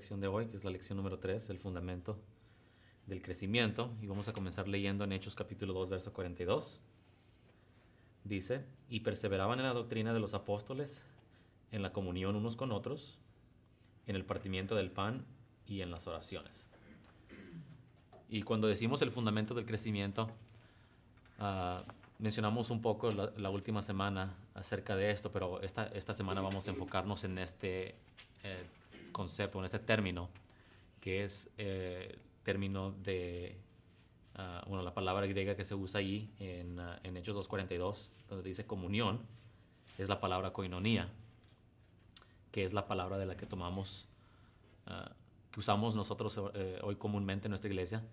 lección de hoy, que es la lección número 3, el fundamento del crecimiento. Y vamos a comenzar leyendo en Hechos capítulo 2, verso 42. Dice, y perseveraban en la doctrina de los apóstoles, en la comunión unos con otros, en el partimiento del pan y en las oraciones. Y cuando decimos el fundamento del crecimiento, mencionamos un poco la última semana acerca de esto, pero esta semana vamos a enfocarnos en este concepto, en este término, que es término de, la palabra griega que se usa ahí en Hechos 2.42, donde dice comunión, es la palabra koinonía, que es la palabra de la que tomamos, que usamos nosotros hoy comúnmente en nuestra iglesia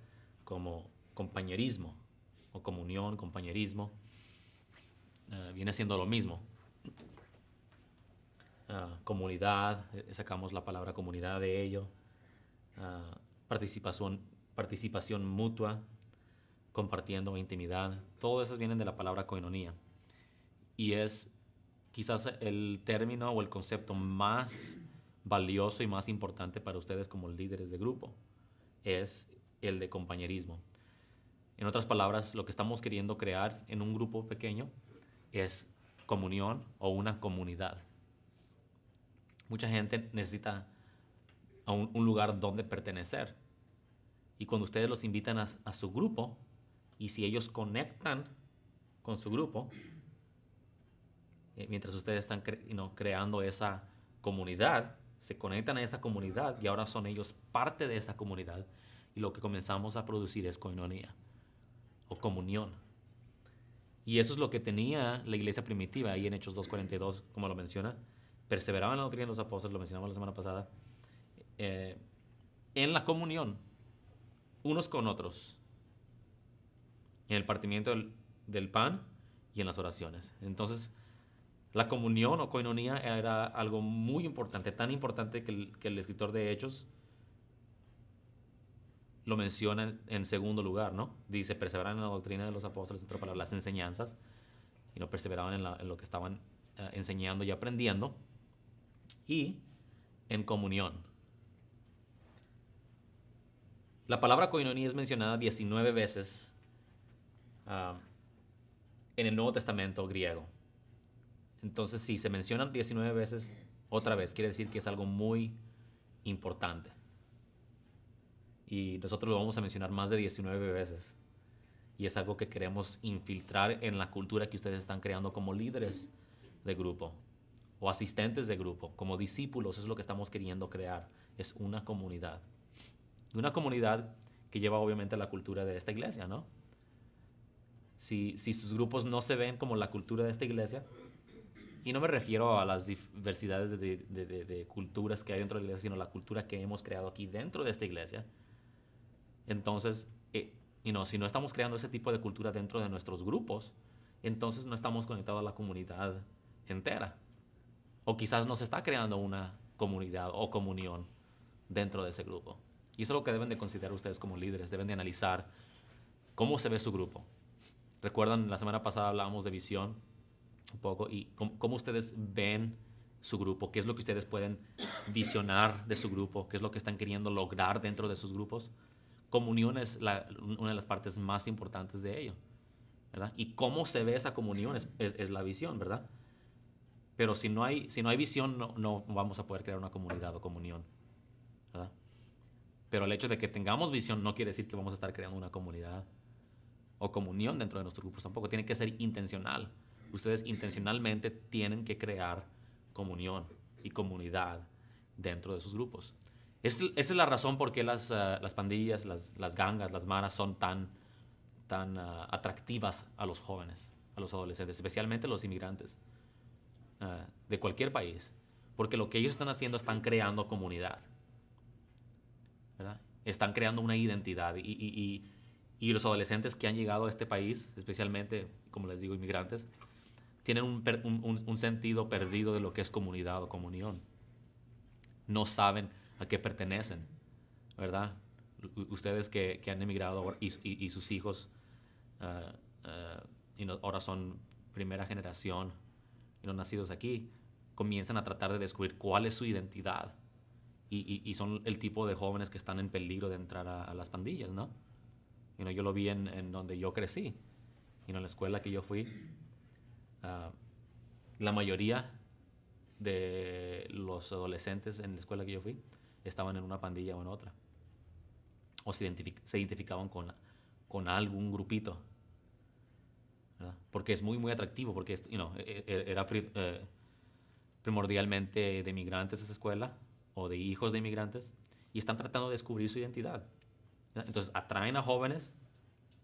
como compañerismo, o comunión, compañerismo, viene siendo lo mismo. Comunidad, sacamos la palabra comunidad de ello, participación mutua, compartiendo intimidad, todo eso viene de la palabra koinonía. Y es quizás el término o el concepto más valioso y más importante para ustedes como líderes de grupo, es el de compañerismo. En otras palabras, lo que estamos queriendo crear en un grupo pequeño es comunión o una comunidad. Mucha gente necesita un lugar donde pertenecer. Y cuando ustedes los invitan a su grupo, y si ellos conectan con su grupo, mientras ustedes están creando esa comunidad, se conectan a esa comunidad y ahora son ellos parte de esa comunidad. Y lo que comenzamos a producir es koinonía o comunión. Y eso es lo que tenía la iglesia primitiva ahí en Hechos 2.42, como lo menciona. Perseveraban en la doctrina de los apóstoles, lo mencionamos la semana pasada, en la comunión, unos con otros, en el partimiento del pan y en las oraciones. Entonces, la comunión o koinonía era algo muy importante, tan importante que el escritor de Hechos lo menciona en segundo lugar, ¿no? Dice, perseveraban en la doctrina de los apóstoles, entre palabras, las enseñanzas, y no perseveraban en lo que estaban enseñando y aprendiendo, y en comunión. La palabra koinonía es mencionada 19 veces en el Nuevo Testamento griego. Entonces, si se mencionan 19 veces otra vez, quiere decir que es algo muy importante. Y nosotros lo vamos a mencionar más de 19 veces. Y es algo que queremos infiltrar en la cultura que ustedes están creando como líderes de grupo o asistentes de grupo, como discípulos. Eso es lo que estamos queriendo crear. Es una comunidad. Una comunidad que lleva obviamente la cultura de esta iglesia, ¿no? Si sus grupos no se ven como la cultura de esta iglesia, y no me refiero a las diversidades de culturas que hay dentro de la iglesia, sino la cultura que hemos creado aquí dentro de esta iglesia, entonces, si no estamos creando ese tipo de cultura dentro de nuestros grupos, entonces no estamos conectados a la comunidad entera. O quizás no se está creando una comunidad o comunión dentro de ese grupo. Y eso es lo que deben de considerar ustedes como líderes. Deben de analizar cómo se ve su grupo. Recuerdan, la semana pasada hablábamos de visión un poco y cómo ustedes ven su grupo, qué es lo que ustedes pueden visionar de su grupo, qué es lo que están queriendo lograr dentro de sus grupos. Comunión es una de las partes más importantes de ello, ¿verdad? Y cómo se ve esa comunión es la visión, ¿verdad? Pero si no hay visión, no vamos a poder crear una comunidad o comunión, ¿verdad? Pero el hecho de que tengamos visión no quiere decir que vamos a estar creando una comunidad o comunión dentro de nuestros grupos. Tampoco tiene que ser intencional. Ustedes intencionalmente tienen que crear comunión y comunidad dentro de sus grupos. Esa es la razón por qué las pandillas, las gangas, las maras son tan atractivas a los jóvenes, a los adolescentes, especialmente los inmigrantes de cualquier país. Porque lo que ellos están haciendo, están creando comunidad, ¿verdad? Están creando una identidad y los adolescentes que han llegado a este país, especialmente, como les digo, inmigrantes, tienen un sentido perdido de lo que es comunidad o comunión. No saben a qué pertenecen, ¿verdad? Ustedes que han emigrado y sus hijos ahora son primera generación y no nacidos aquí, comienzan a tratar de descubrir cuál es su identidad y son el tipo de jóvenes que están en peligro de entrar a las pandillas, ¿no? Yo lo vi en donde yo crecí, en la escuela que yo fui. ah, la mayoría de los adolescentes en la escuela que yo fui estaban en una pandilla o en otra, o se identificaban con algún grupito, ¿verdad? Porque es muy, muy atractivo, porque era primordialmente de inmigrantes esa escuela, o de hijos de inmigrantes, y están tratando de descubrir su identidad, ¿verdad? Entonces atraen a jóvenes,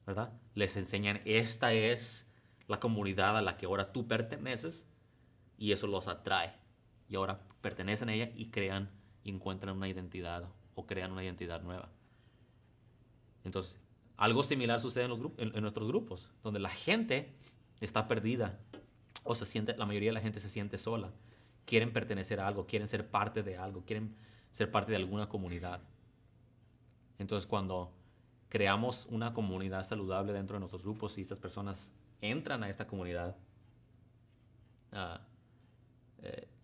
¿verdad? Les enseñan, esta es la comunidad a la que ahora tú perteneces, y eso los atrae. Y ahora pertenecen a ella y crean y encuentran una identidad o crean una identidad nueva. Entonces, algo similar sucede en nuestros grupos, donde la gente está perdida o la mayoría de la gente se siente sola. Quieren pertenecer a algo, quieren ser parte de algo, quieren ser parte de alguna comunidad. Entonces, cuando creamos una comunidad saludable dentro de nuestros grupos y estas personas entran a esta comunidad,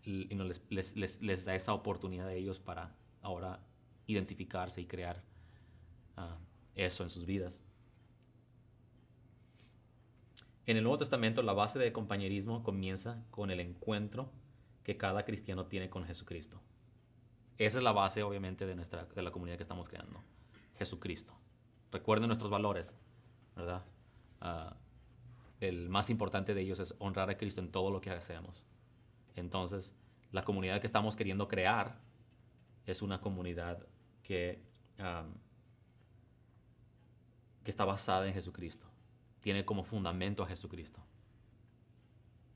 les da esa oportunidad a ellos para ahora identificarse y crear eso en sus vidas. En el Nuevo Testamento, la base de compañerismo comienza con el encuentro que cada cristiano tiene con Jesucristo. Esa es la base, obviamente, de la comunidad que estamos creando. Jesucristo. Recuerden nuestros valores, ¿verdad? El más importante de ellos es honrar a Cristo en todo lo que hacemos. Entonces, la comunidad que estamos queriendo crear es una comunidad que está basada en Jesucristo. Tiene como fundamento a Jesucristo.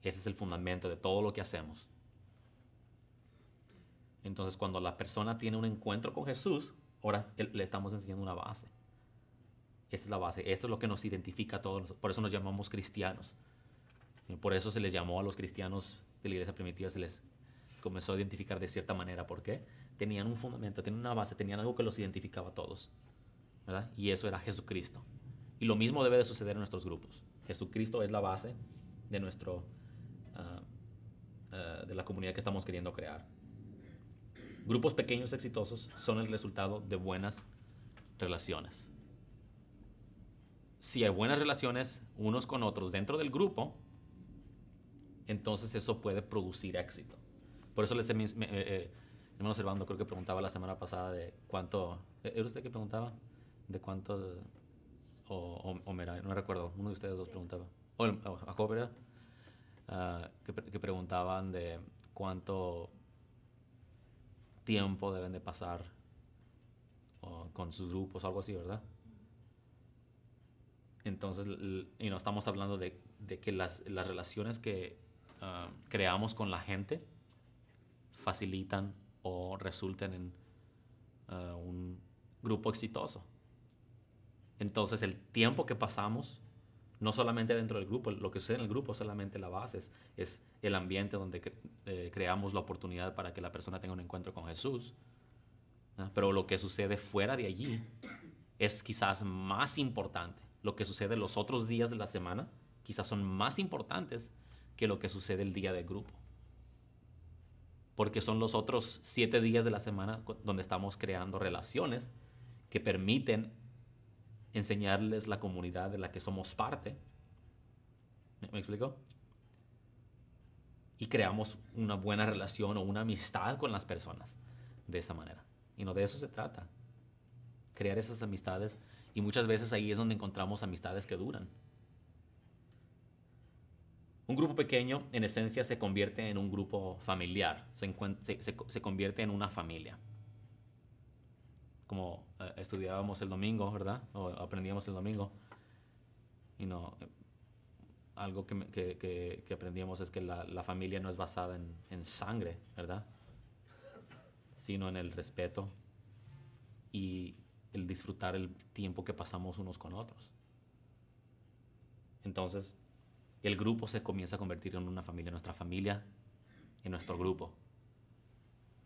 Ese es el fundamento de todo lo que hacemos. Entonces, cuando la persona tiene un encuentro con Jesús, ahora le estamos enseñando una base. Esta es la base. Esto es lo que nos identifica a todos. Por eso nos llamamos cristianos. Y por eso se les llamó a los cristianos de la iglesia primitiva, se les comenzó a identificar de cierta manera. ¿Por qué? Tenían un fundamento, tenían una base, tenían algo que los identificaba a todos, ¿verdad? Y eso era Jesucristo. Y lo mismo debe de suceder en nuestros grupos. Jesucristo es la base de de la comunidad que estamos queriendo crear. Grupos pequeños exitosos son el resultado de buenas relaciones. Si hay buenas relaciones unos con otros dentro del grupo, entonces eso puede producir éxito. Por eso hermano Servando creo que preguntaba la semana pasada de cuánto, ¿era usted que preguntaba? De cuánto, o Mera, no recuerdo, uno de ustedes dos preguntaba, o Jacob era, que preguntaban de cuánto tiempo deben de pasar con sus grupos o algo así, ¿verdad? Entonces, estamos hablando de que las relaciones que creamos con la gente facilitan o resulten en un grupo exitoso. Entonces, el tiempo que pasamos, no solamente dentro del grupo, lo que sucede en el grupo es solamente la base, es el ambiente donde creamos la oportunidad para que la persona tenga un encuentro con Jesús. Pero lo que sucede fuera de allí es quizás más importante. Lo que sucede los otros días de la semana quizás son más importantes que lo que sucede el día del grupo. Porque son los otros 7 días de la semana donde estamos creando relaciones que permiten enseñarles la comunidad de la que somos parte. ¿Me explico? Y creamos una buena relación o una amistad con las personas de esa manera. Y de eso se trata. Crear esas amistades. Y muchas veces ahí es donde encontramos amistades que duran. Un grupo pequeño, en esencia, se convierte en un grupo familiar. Se convierte en una familia. Como estudiábamos el domingo, ¿verdad? O aprendíamos el domingo. Algo que aprendíamos es que la familia no es basada en sangre, ¿verdad? Sino en el respeto y el disfrutar el tiempo que pasamos unos con otros. Entonces, el grupo se comienza a convertir en una familia, nuestra familia, en nuestro grupo.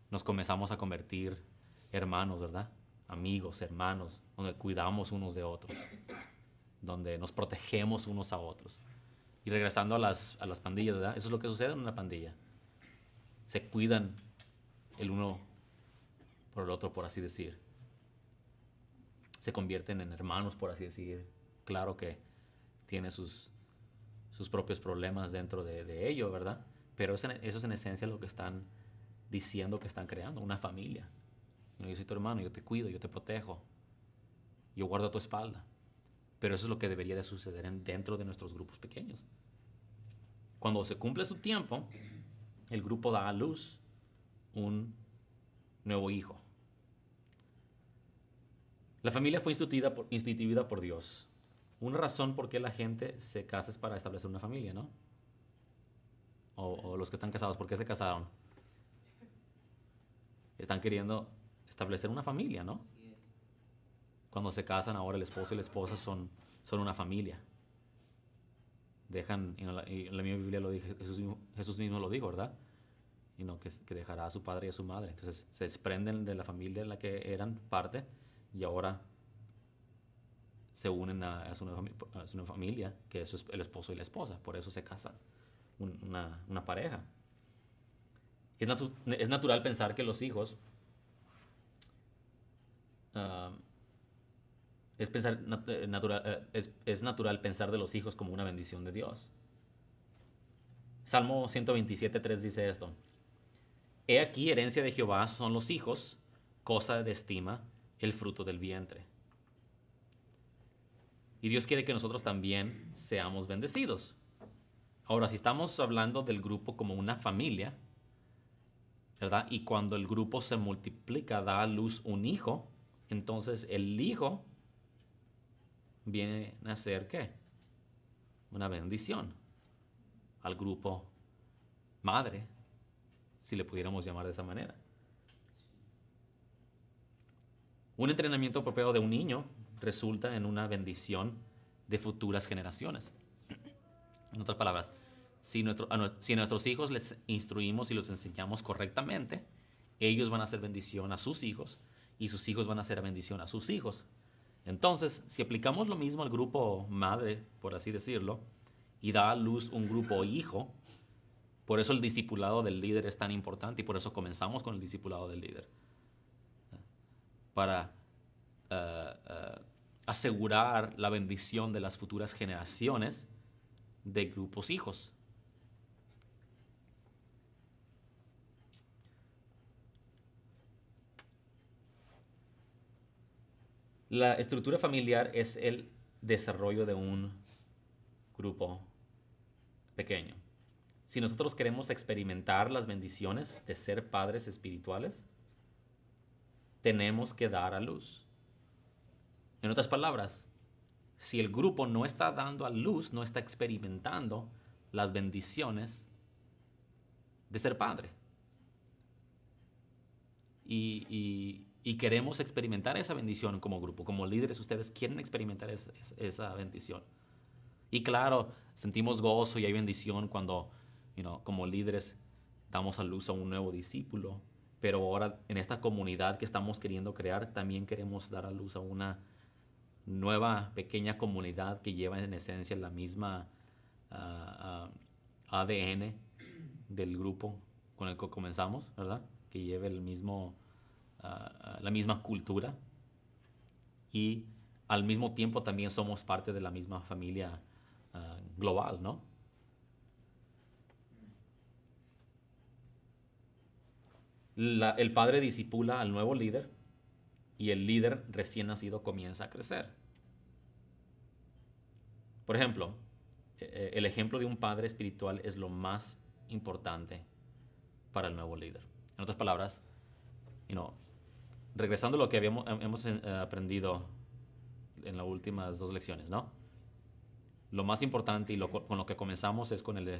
Nos comenzamos a convertir hermanos, ¿verdad? Amigos, hermanos, donde cuidamos unos de otros, donde nos protegemos unos a otros. Y regresando a las pandillas, ¿verdad? Eso es lo que sucede en una pandilla. Se cuidan el uno por el otro, por así decir. Se convierten en hermanos, por así decir. Claro que tiene sus propios problemas dentro de ello, ¿verdad? Pero eso es en esencia lo que están diciendo que están creando, una familia. Yo soy tu hermano, yo te cuido, yo te protejo, yo guardo a tu espalda. Pero eso es lo que debería de suceder dentro de nuestros grupos pequeños. Cuando se cumple su tiempo, el grupo da a luz un nuevo hijo. La familia fue instituida por Dios. Una razón por qué la gente se casa es para establecer una familia, ¿no? O los que están casados, ¿por qué se casaron? Están queriendo establecer una familia, ¿no? Cuando se casan, ahora el esposo y la esposa son una familia. Dejan, en la misma Biblia lo dice, Jesús mismo lo dijo, ¿verdad? Que dejará a su padre y a su madre. Entonces se desprenden de la familia en la que eran parte y ahora se unen a su nueva familia, que es el esposo y la esposa. Por eso se casan, una pareja. Es natural pensar que los hijos es natural pensar de los hijos como una bendición de Dios. Salmo 127:3 dice esto: He aquí, herencia de Jehová son los hijos, cosa de estima, el fruto del vientre. Y Dios quiere que nosotros también seamos bendecidos. Ahora, si estamos hablando del grupo como una familia, ¿verdad? Y cuando el grupo se multiplica, da a luz un hijo, entonces el hijo viene a ser, ¿qué? Una bendición al grupo madre, si le pudiéramos llamar de esa manera. Un entrenamiento apropiado de un niño resulta en una bendición de futuras generaciones. En otras palabras, si a nuestros hijos les instruimos y los enseñamos correctamente, ellos van a ser bendición a sus hijos y sus hijos van a ser bendición a sus hijos. Entonces, si aplicamos lo mismo al grupo madre, por así decirlo, y da a luz un grupo hijo, por eso el discipulado del líder es tan importante y por eso comenzamos con el discipulado del líder. Para asegurar la bendición de las futuras generaciones de grupos hijos. La estructura familiar es el desarrollo de un grupo pequeño. Si nosotros queremos experimentar las bendiciones de ser padres espirituales, tenemos que dar a luz. En otras palabras, si el grupo no está dando a luz, no está experimentando las bendiciones de ser padre. Y queremos experimentar esa bendición como grupo, como líderes, ustedes quieren experimentar esa bendición. Y claro, sentimos gozo y hay bendición cuando, como líderes, damos a luz a un nuevo discípulo. Pero ahora, en esta comunidad que estamos queriendo crear, también queremos dar a luz a una nueva pequeña comunidad que lleva en esencia la misma ADN del grupo con el que comenzamos, ¿verdad? Que lleve el mismo, la misma cultura y al mismo tiempo también somos parte de la misma familia global, ¿no? El padre discipula al nuevo líder y el líder recién nacido comienza a crecer. Por ejemplo, el ejemplo de un padre espiritual es lo más importante para el nuevo líder. En otras palabras, regresando a lo que hemos aprendido en las últimas 2 lecciones, ¿no? Lo más importante y con lo que comenzamos es con el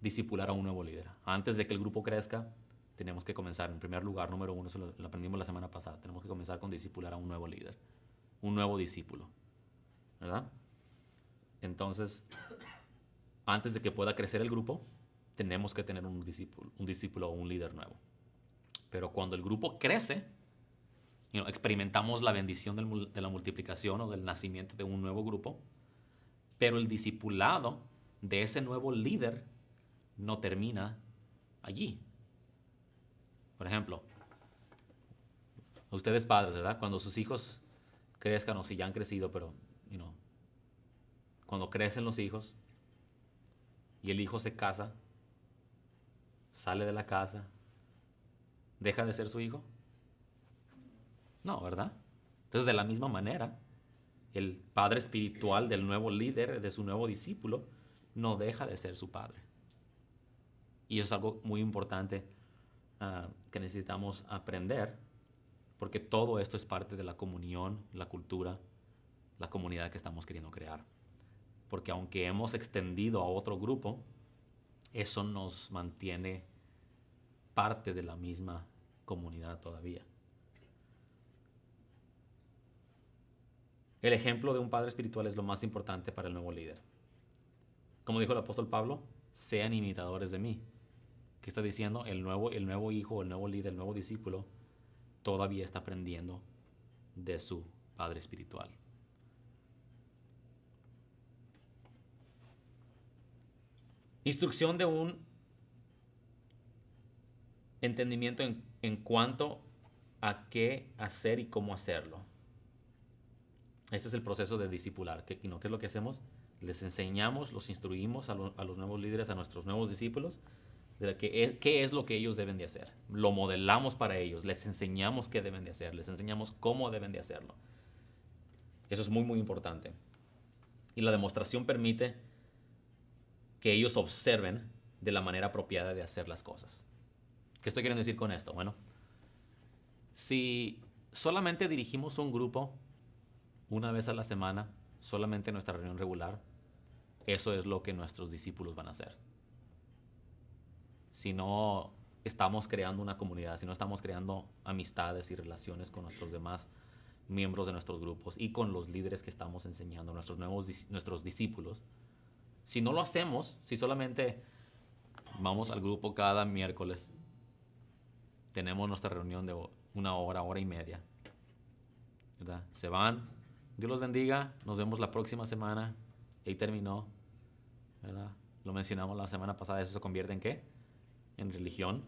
discipular a un nuevo líder. Antes de que el grupo crezca, tenemos que comenzar, en primer lugar, número 1, eso lo aprendimos la semana pasada, tenemos que comenzar con discipular a un nuevo líder, un nuevo discípulo, ¿verdad? Entonces, antes de que pueda crecer el grupo, tenemos que tener un discípulo o un líder nuevo. Pero cuando el grupo crece, experimentamos la bendición de la multiplicación o del nacimiento de un nuevo grupo, pero el discipulado de ese nuevo líder no termina allí. Por ejemplo, Ustedes padres, ¿verdad? Cuando sus hijos crezcan o si ya han crecido, pero, cuando crecen los hijos y el hijo se casa, sale de la casa, ¿deja de ser su hijo? No, ¿verdad? Entonces, de la misma manera, el padre espiritual del nuevo líder, de su nuevo discípulo, no deja de ser su padre. Y eso es algo muy importante que necesitamos aprender, porque todo esto es parte de la comunión, la cultura, la comunidad que estamos queriendo crear. Porque aunque hemos extendido a otro grupo, eso nos mantiene parte de la misma comunidad todavía. El ejemplo de un padre espiritual es lo más importante para el nuevo líder. Como dijo el apóstol Pablo, sean imitadores de mí. ¿Qué está diciendo? El nuevo hijo, el nuevo líder, el nuevo discípulo todavía está aprendiendo de su padre espiritual. Instrucción de un entendimiento en cuanto a qué hacer y cómo hacerlo. Este es el proceso de discipular. ¿Qué es lo que hacemos? Les enseñamos, los instruimos a los nuevos líderes, a nuestros nuevos discípulos, de qué es lo que ellos deben de hacer. Lo modelamos para ellos, les enseñamos qué deben de hacer, les enseñamos cómo deben de hacerlo. Eso es muy, muy importante. Y la demostración permite que ellos observen de la manera apropiada de hacer las cosas. ¿Qué estoy queriendo decir con esto? Bueno, si solamente dirigimos un grupo una vez a la semana, solamente en nuestra reunión regular, eso es lo que nuestros discípulos van a hacer. Si no estamos creando una comunidad, si no estamos creando amistades y relaciones con nuestros demás miembros de nuestros grupos y con los líderes que estamos enseñando, nuestros discípulos, si no lo hacemos, si solamente vamos al grupo cada miércoles, tenemos nuestra reunión de 1 hora, hora y media, ¿verdad? Se van, Dios los bendiga, nos vemos la próxima semana, y ahí terminó, ¿verdad? Lo mencionamos la semana pasada, eso se convierte ¿en qué? En religión,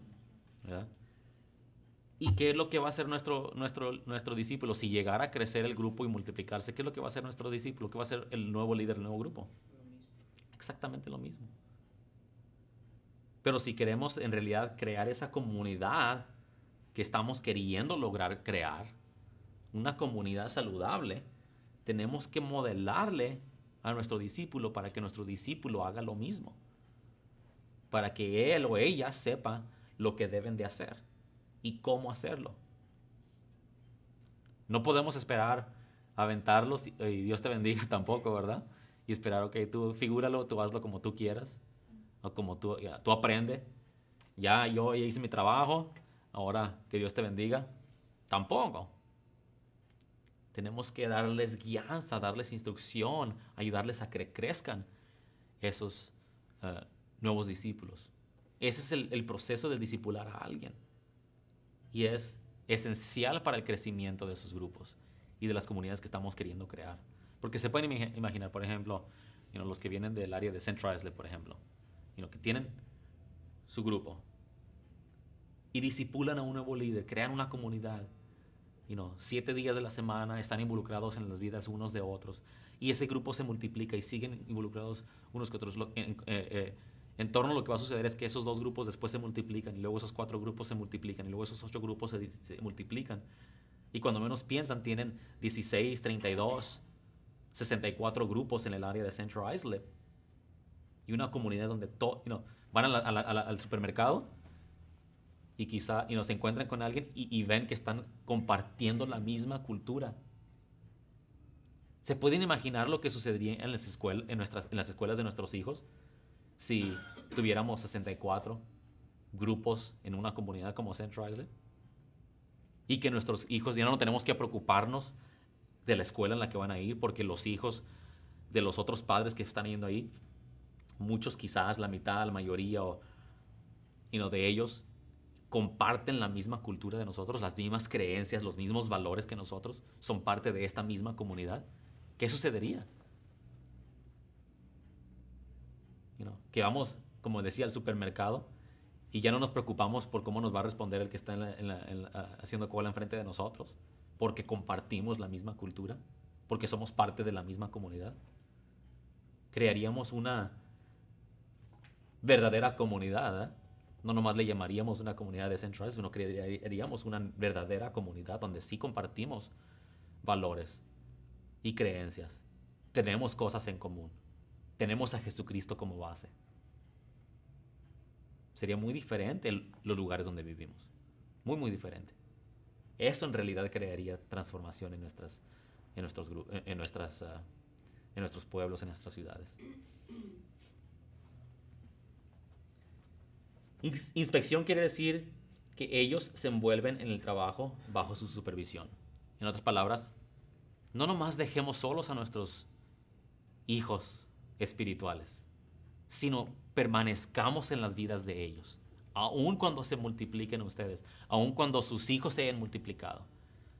¿verdad? ¿Y qué es lo que va a hacer nuestro discípulo? Si llegara a crecer el grupo y multiplicarse, ¿qué es lo que va a hacer nuestro discípulo? ¿Qué va a hacer el nuevo líder del nuevo grupo? Exactamente lo mismo. Pero si queremos en realidad crear esa comunidad que estamos queriendo lograr crear, una comunidad saludable, tenemos que modelarle a nuestro discípulo para que nuestro discípulo haga lo mismo, para que él o ella sepa lo que deben de hacer y cómo hacerlo. No podemos esperar aventarlos y Dios te bendiga tampoco, ¿verdad? Y esperar, ok, tú figúralo, tú hazlo como tú quieras, o como tú aprende. Yo ya hice mi trabajo, ahora que Dios te bendiga. Tampoco. Tenemos que darles guianza, darles instrucción, ayudarles a que crezcan esos nuevos discípulos. Ese es el proceso de discipular a alguien. Y es esencial para el crecimiento de esos grupos y de las comunidades que estamos queriendo crear. Porque se pueden imaginar, por ejemplo, los que vienen del área de Central Islay, por ejemplo, que tienen su grupo y discipulan a un nuevo líder, crean una comunidad. 7 días de la semana están involucrados en las vidas unos de otros y ese grupo se multiplica y siguen involucrados unos que otros. En torno a lo que va a suceder es que esos 2 grupos después se multiplican y luego esos 4 grupos se multiplican y luego esos 8 grupos se multiplican y cuando menos piensan tienen 16, 32, 64 grupos en el área de Central Islay y una comunidad donde van al supermercado y quizá se encuentran con alguien y ven que están compartiendo la misma cultura. ¿Se pueden imaginar lo que sucedería en las escuelas de nuestros hijos si tuviéramos 64 grupos en una comunidad como Central Islay? Y que nuestros hijos ya no tenemos que preocuparnos de la escuela en la que van a ir, porque los hijos de los otros padres que están yendo ahí, muchos quizás, la mitad, la mayoría de ellos, comparten la misma cultura de nosotros, las mismas creencias, los mismos valores que nosotros, son parte de esta misma comunidad. ¿Qué sucedería? Que vamos, como decía, al supermercado Y ya no nos preocupamos por cómo nos va a responder el que está haciendo cola enfrente de nosotros, porque compartimos la misma cultura, porque somos parte de la misma comunidad. Crearíamos una verdadera comunidad, ¿eh? No nomás le llamaríamos una comunidad descentralizada, sino crearíamos una verdadera comunidad donde sí compartimos valores y creencias. Tenemos cosas en común. Tenemos a Jesucristo como base. Sería muy diferente los lugares donde vivimos. Muy, muy diferente. Eso en realidad crearía transformación en nuestros pueblos, en nuestras ciudades. Inspección quiere decir que ellos se envuelven en el trabajo bajo su supervisión. En otras palabras, no nomás dejemos solos a nuestros hijos espirituales, sino permanezcamos en las vidas de ellos, aun cuando se multipliquen ustedes, aun cuando sus hijos se hayan multiplicado.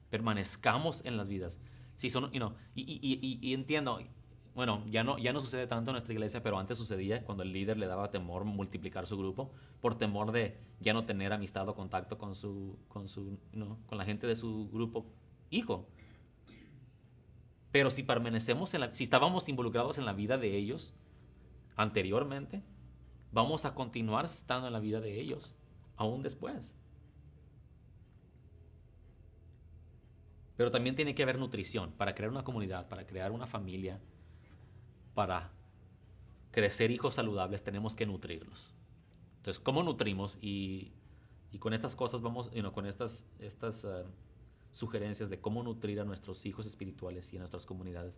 Permanezcamos en las vidas. Si son, y entiendo, bueno, ya no sucede tanto en nuestra iglesia, pero antes sucedía cuando el líder le daba temor multiplicar su grupo, por temor de ya no tener amistad o contacto con la gente de su grupo hijo. Pero si si estábamos involucrados en la vida de ellos anteriormente, vamos a continuar estando en la vida de ellos aún después. Pero también tiene que haber nutrición para crear una comunidad, para crear una familia, para crecer hijos saludables. Tenemos que nutrirlos. Entonces, ¿cómo nutrimos? Y con estas cosas con estas sugerencias de cómo nutrir a nuestros hijos espirituales y a nuestras comunidades.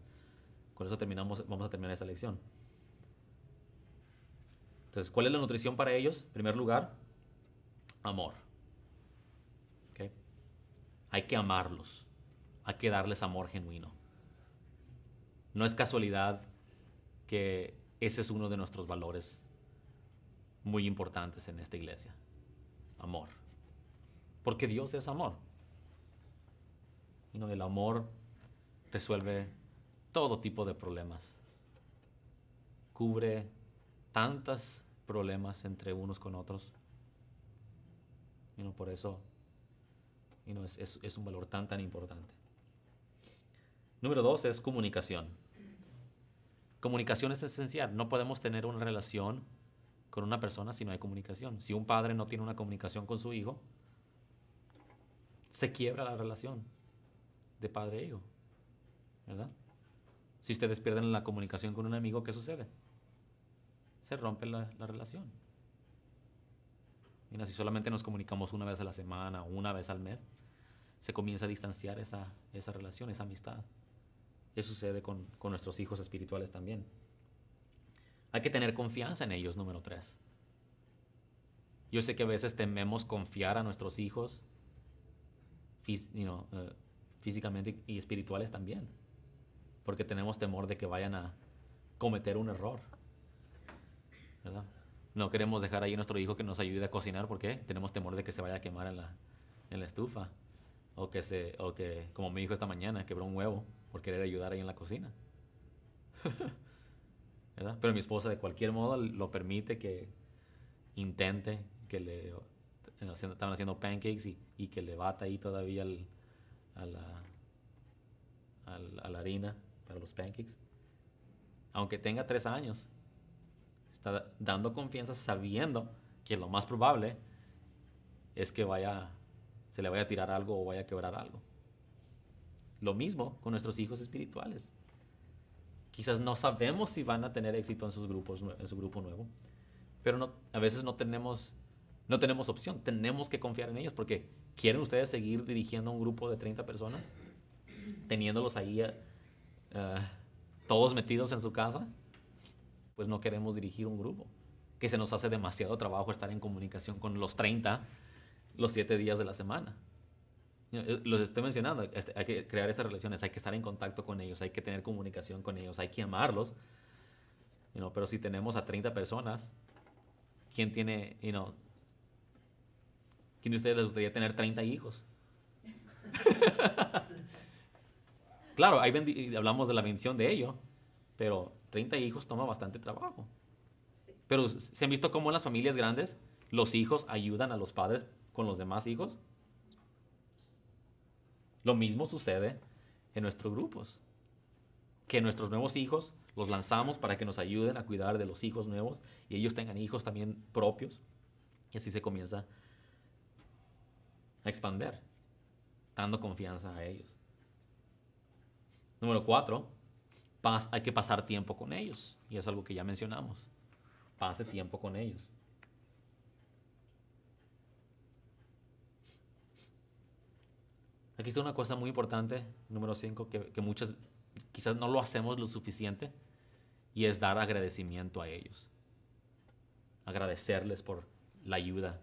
Con eso vamos a terminar esta lección. Entonces, ¿cuál es la nutrición para ellos? En primer lugar, amor. ¿Okay? Hay que amarlos. Hay que darles amor genuino. No es casualidad que ese es uno de nuestros valores muy importantes en esta iglesia. Amor. Porque Dios es amor. El amor resuelve todo tipo de problemas. Cubre tantos problemas entre unos con otros. Por eso es un valor tan importante. Número 2 es comunicación. Comunicación es esencial. No podemos tener una relación con una persona si no hay comunicación. Si un padre no tiene una comunicación con su hijo, se quiebra la relación de padre e hijo, ¿verdad? Si ustedes pierden la comunicación con un amigo, ¿qué sucede? Se rompe la relación. Si solamente nos comunicamos una vez a la semana o una vez al mes, se comienza a distanciar esa relación, esa amistad. Eso sucede con nuestros hijos espirituales también. Hay que tener confianza en ellos, número 3. Yo sé que a veces tememos confiar a nuestros hijos físicamente y espirituales también, porque tenemos temor de que vayan a cometer un error, ¿verdad? No queremos dejar ahí a nuestro hijo que nos ayude a cocinar porque tenemos temor de que se vaya a quemar en la estufa, o que, como me dijo esta mañana, quebró un huevo por querer ayudar ahí en la cocina. ¿Verdad? Pero mi esposa de cualquier modo lo permite que intente, que estaban haciendo pancakes y que le bata ahí todavía a la harina para los pancakes. Aunque tenga 3 años, está dando confianza sabiendo que lo más probable es que se le vaya a tirar algo o vaya a quebrar algo. Lo mismo con nuestros hijos espirituales. Quizás no sabemos si van a tener éxito en su grupo nuevo, pero a veces no tenemos opción. Tenemos que confiar en ellos porque ¿quieren ustedes seguir dirigiendo a un grupo de 30 personas? Teniéndolos ahí todos metidos en su casa, pues no queremos dirigir un grupo. Que se nos hace demasiado trabajo estar en comunicación con los 30 los 7 días de la semana. Los estoy mencionando, hay que crear esas relaciones, hay que estar en contacto con ellos, hay que tener comunicación con ellos, hay que amarlos. Pero si tenemos a 30 personas, ¿quién de ustedes les gustaría tener 30 hijos? Claro, hablamos de la bendición de ello, pero 30 hijos toma bastante trabajo. Pero se han visto cómo en las familias grandes ¿Los hijos ayudan a los padres con los demás hijos? Lo mismo sucede en nuestros grupos. Que nuestros nuevos hijos los lanzamos para que nos ayuden a cuidar de los hijos nuevos y ellos tengan hijos también propios. Y así se comienza a expandir, dando confianza a ellos. Número 4, hay que pasar tiempo con ellos. Y es algo que ya mencionamos. Pase tiempo con ellos. Aquí está una cosa muy importante, número 5, que muchas quizás no lo hacemos lo suficiente, y es dar agradecimiento a ellos. Agradecerles por la ayuda.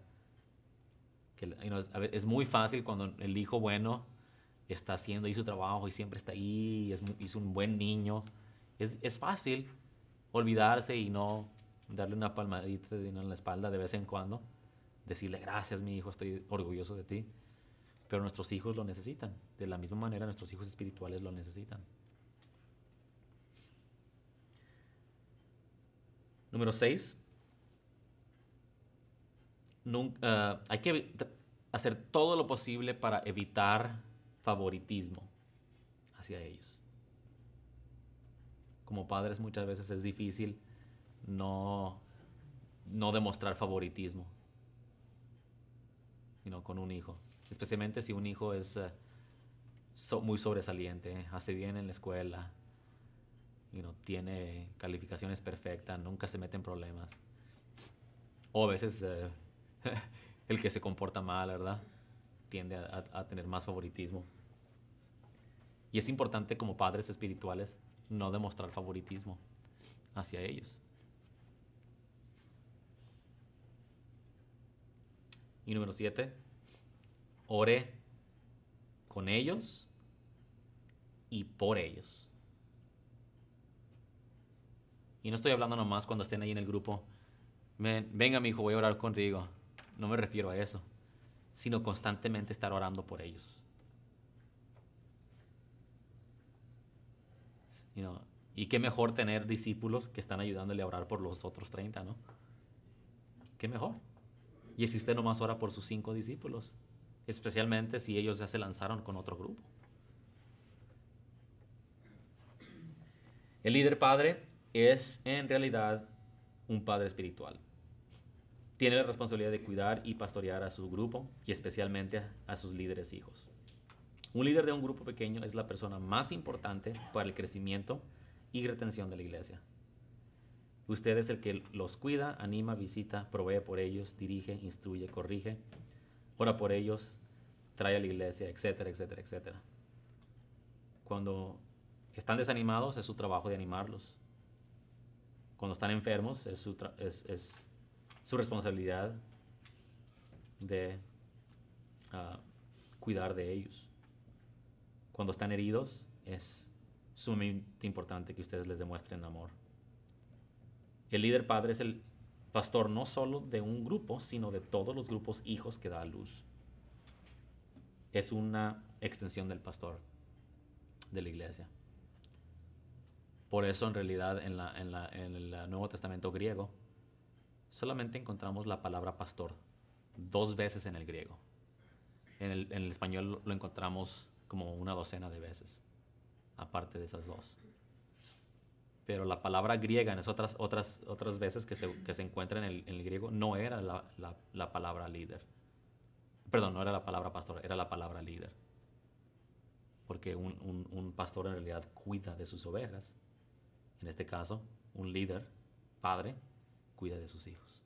Es muy fácil cuando el hijo bueno está haciendo ahí su trabajo y siempre está ahí, es un buen niño. Es fácil olvidarse y no darle una palmadita en la espalda de vez en cuando. Decirle, gracias, mi hijo, estoy orgulloso de ti. Pero nuestros hijos lo necesitan. De la misma manera, nuestros hijos espirituales lo necesitan. Número 6. Hay que hacer todo lo posible para evitar favoritismo hacia ellos. Como padres muchas veces es difícil no demostrar favoritismo con un hijo. Especialmente si un hijo es muy sobresaliente, hace bien en la escuela, tiene calificaciones perfectas, nunca se mete en problemas. O a veces el que se comporta mal, ¿verdad? Tiende a tener más favoritismo. Y es importante como padres espirituales no demostrar favoritismo hacia ellos. Y número 7, ore con ellos y por ellos. Y no estoy hablando nomás cuando estén ahí en el grupo. Venga, mi hijo, voy a orar contigo. No me refiero a eso, sino constantemente estar orando por ellos. Y qué mejor tener discípulos que están ayudándole a orar por los otros 30, ¿no? Qué mejor. Y si usted nomás ora por sus 5 discípulos, especialmente si ellos ya se lanzaron con otro grupo. El líder padre es en realidad un padre espiritual. Tiene la responsabilidad de cuidar y pastorear a su grupo y especialmente a sus líderes hijos. Un líder de un grupo pequeño es la persona más importante para el crecimiento y retención de la iglesia. Usted es el que los cuida, anima, visita, provee por ellos, dirige, instruye, corrige, ora por ellos, trae a la iglesia, etcétera, etcétera, etcétera. Cuando están desanimados es su trabajo de animarlos. Cuando están enfermos es su responsabilidad de cuidar de ellos. Cuando están heridos es sumamente importante que ustedes les demuestren amor. El líder padre es el pastor no solo de un grupo, sino de todos los grupos hijos que da a luz. Es una extensión del pastor de la iglesia. Por eso en realidad en el Nuevo Testamento griego solamente encontramos la palabra pastor 2 veces en el griego. En el español lo encontramos como una docena de veces, aparte de esas 2. Pero la palabra griega en esas otras veces que se encuentra en el griego no era la palabra líder. Perdón, no era la palabra pastor, era la palabra líder. Porque un pastor en realidad cuida de sus ovejas. En este caso, un líder, padre, cuida de sus hijos.